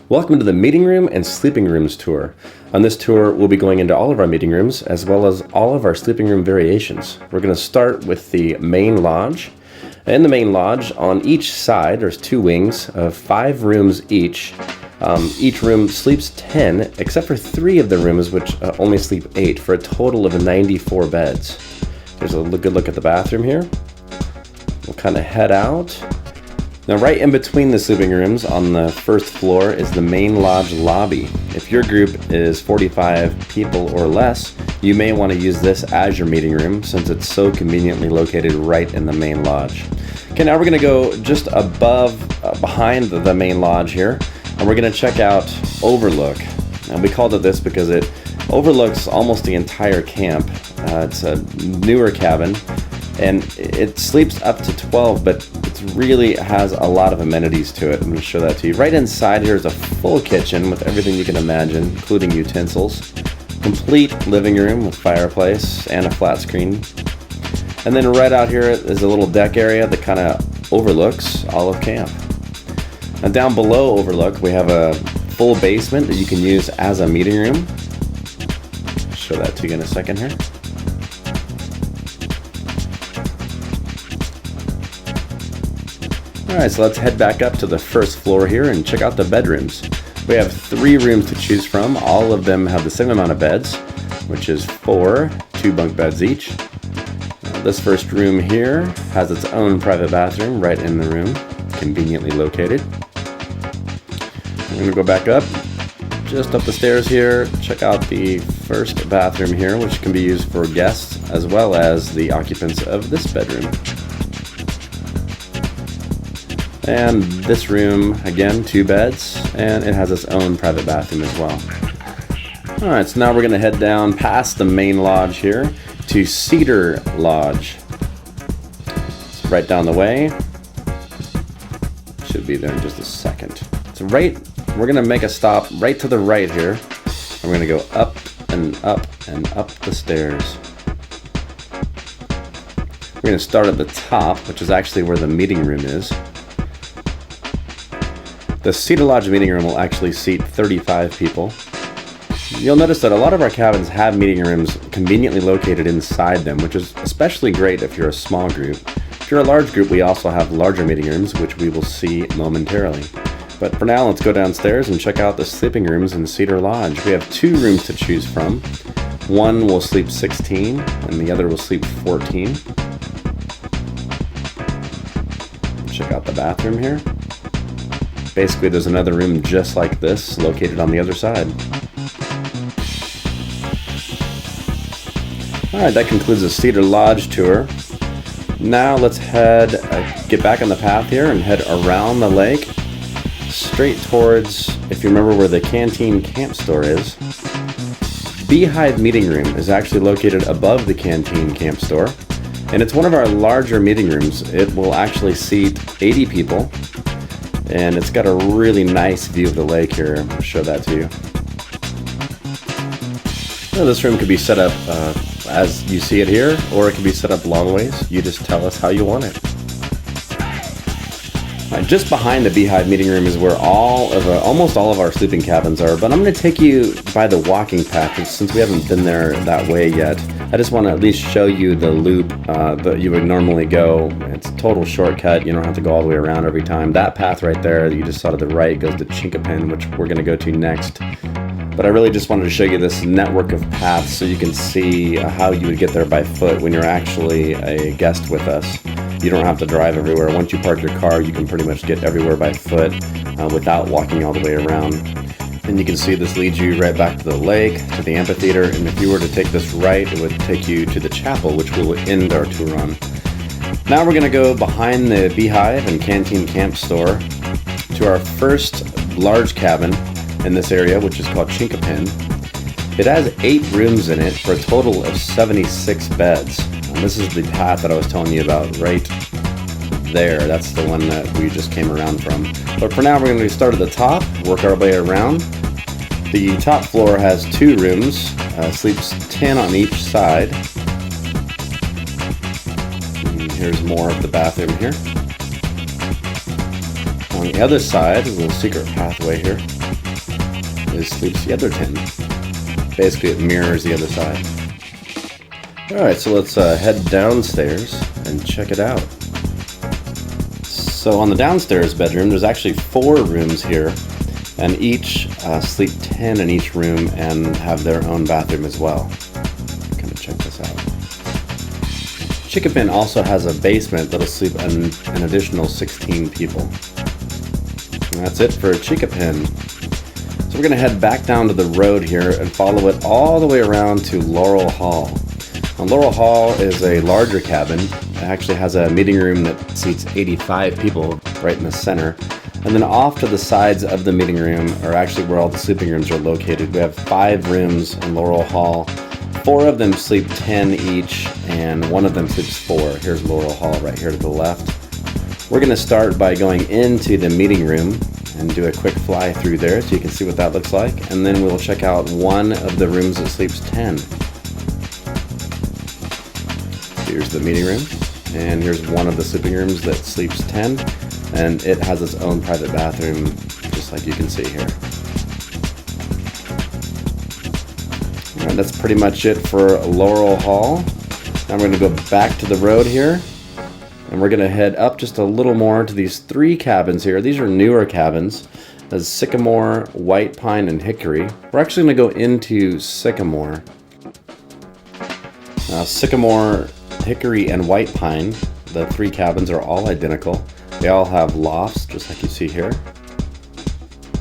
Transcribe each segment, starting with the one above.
Welcome to the meeting room and sleeping rooms tour. On this tour, we'll be going into all of our meeting rooms as well as all of our sleeping room variations. We're going to start with the main lodge. In the main lodge, on each side, there's two wings of 5 rooms each. Each room sleeps 10, except for 3 of the rooms which only sleep 8, for a total of 94 beds. There's a good look at the bathroom here. We'll kind of head out. Now, right in between the sleeping rooms on the first floor is the main lodge lobby. If your group is 45 people or less, you may want to use this as your meeting room since it's so conveniently located right in the main lodge. Okay, now we're going to go just behind the main lodge here, and we're going to check out Overlook. And we called it this because it overlooks almost the entire camp. It's a newer cabin, and it sleeps up to 12, but it really has a lot of amenities to it. I'm going to show that to you. Right inside here is a full kitchen with everything you can imagine, including utensils. Complete living room with fireplace and a flat screen. And then right out here is a little deck area that kind of overlooks all of camp. Now down below Overlook, we have a full basement that you can use as a meeting room. I'll show that to you in a second here. Alright, so let's head back up to the first floor here and check out the bedrooms. We have 3 rooms to choose from. All of them have the same amount of beds, which is 4, 2 bunk beds each. This first room here has its own private bathroom right in the room, conveniently located. I'm going to go back up, just up the stairs here, check out the first bathroom here, which can be used for guests as well as the occupants of this bedroom. And this room, again, 2 beds, and it has its own private bathroom as well. Alright, so now we're going to head down past the main lodge here to Cedar Lodge. It's right down the way. Should be there in just a second. So we're going to make a stop right to the right here. And we're going to go up and up and up the stairs. We're going to start at the top, which is actually where the meeting room is. The Cedar Lodge meeting room will actually seat 35 people. You'll notice that a lot of our cabins have meeting rooms conveniently located inside them, which is especially great if you're a small group. If you're a large group, we also have larger meeting rooms, which we will see momentarily. But for now, let's go downstairs and check out the sleeping rooms in Cedar Lodge. We have 2 rooms to choose from. One will sleep 16, and the other will sleep 14. Check out the bathroom here. Basically, there's another room just like this located on the other side. Alright, that concludes the Cedar Lodge tour. Now let's get back on the path here and head around the lake, straight towards, if you remember where the Canteen Camp Store is. Beehive Meeting Room is actually located above the Canteen Camp Store, and it's one of our larger meeting rooms. It will actually seat 80 people. And it's got a really nice view of the lake here. I'll show that to you. Now, this room could be set up as you see it here, or it can be set up long ways. You just tell us how you want it. Just behind the Beehive meeting room is where almost all of our sleeping cabins are, but I'm going to take you by the walking path since we haven't been there that way yet. I just want to at least show you the loop that you would normally go. It's a total shortcut. You don't have to go all the way around every time. That path right there that you just saw to the right goes to Chinkapin, which we're going to go to next. But I really just wanted to show you this network of paths so you can see how you would get there by foot when you're actually a guest with us. You don't have to drive everywhere. Once you park your car, you can pretty much get everywhere by foot without walking all the way around. And you can see this leads you right back to the lake, to the amphitheater, and if you were to take this right, it would take you to the chapel, which we will end our tour on. Now we're going to go behind the Beehive and Canteen Camp Store to our first large cabin in this area, which is called Chinkapin. It has 8 rooms in it for a total of 76 beds. And this is the path that I was telling you about right there. That's the one that we just came around from. But for now, we're going to start at the top, work our way around. The top floor has 2 rooms, sleeps 10 on each side. And here's more of the bathroom here. On the other side is a little secret pathway here. sleeps the other 10. Basically, it mirrors the other side. Alright, so let's head downstairs and check it out. So on the downstairs bedroom, there's actually 4 rooms here, and each sleep 10 in each room and have their own bathroom as well. Kind of check this out. Chickapin also has a basement that'll sleep an additional 16 people. And that's it for Chickapin. So we're going to head back down to the road here and follow it all the way around to Laurel Hall. Now, Laurel Hall is a larger cabin. It actually has a meeting room that seats 85 people right in the center. And then off to the sides of the meeting room are actually where all the sleeping rooms are located. We have 5 rooms in Laurel Hall. 4 of them sleep 10 each, and 1 of them sleeps 4. Here's Laurel Hall right here to the left. We're going to start by going into the meeting room and do a quick fly through there so you can see what that looks like. And then we'll check out one of the rooms that sleeps 10. Here's the meeting room, and here's one of the sleeping rooms that sleeps 10, and it has its own private bathroom, just like you can see here. Alright, that's pretty much it for Laurel Hall. Now we're going to go back to the road here, and we're going to head up just a little more to these 3 cabins here. These are newer cabins. There's Sycamore, White Pine, and Hickory. We're actually going to go into Sycamore. Sycamore, Hickory, and White Pine, the 3 cabins are all identical. They all have lofts, just like you see here,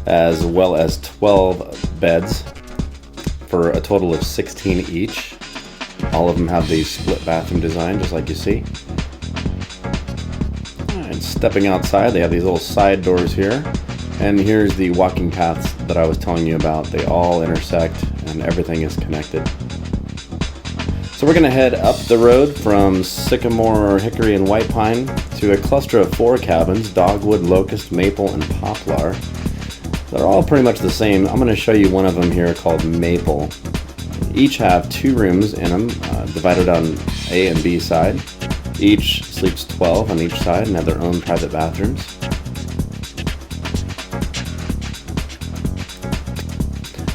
as well as 12 beds for a total of 16 each. All of them have the split bathroom design, just like you see. And stepping outside, they have these little side doors here. And here's the walking paths that I was telling you about. They all intersect and everything is connected. So we're going to head up the road from Sycamore, Hickory, and White Pine to a cluster of 4 cabins: Dogwood, Locust, Maple, and Poplar. They're all pretty much the same. I'm going to show you one of them here called Maple. Each have 2 rooms in them, divided on A and B side. Each sleeps 12 on each side and have their own private bathrooms.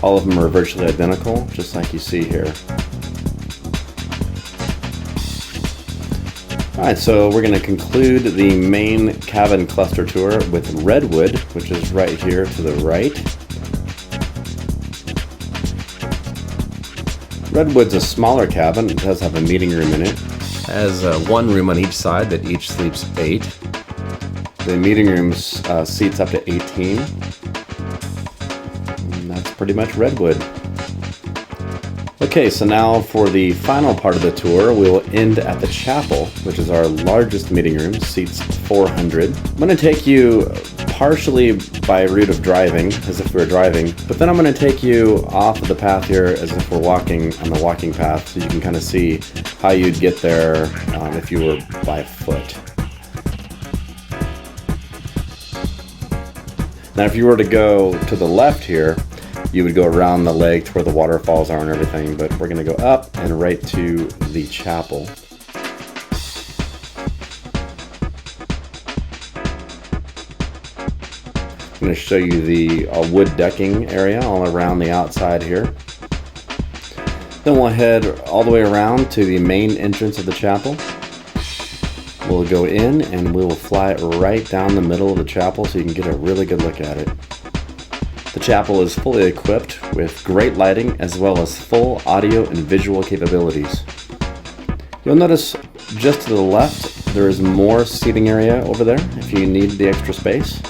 All of them are virtually identical, just like you see here. Alright, so we're going to conclude the main cabin cluster tour with Redwood, which is right here to the right. Redwood's a smaller cabin. It does have a meeting room in it. It has 1 room on each side that each sleeps 8. The meeting room seats up to 18. And that's pretty much Redwood. Okay, so now for the final part of the tour, we'll end at the chapel, which is our largest meeting room, seats 400. I'm going to take you partially by route of driving, as if we were driving, but then I'm going to take you off of the path here as if we're walking on the walking path, so you can kind of see how you'd get there if you were by foot. Now if you were to go to the left here, you would go around the lake to where the waterfalls are and everything, but we're going to go up and right to the chapel. I'm going to show you the wood decking area all around the outside here. Then we'll head all the way around to the main entrance of the chapel. We'll go in and we'll fly right down the middle of the chapel so you can get a really good look at it. The chapel is fully equipped with great lighting as well as full audio and visual capabilities. You'll notice just to the left there is more seating area over there if you need the extra space.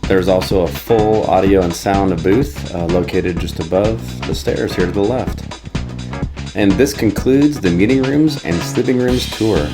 There's also a full audio and sound booth located just above the stairs here to the left. And this concludes the meeting rooms and sleeping rooms tour.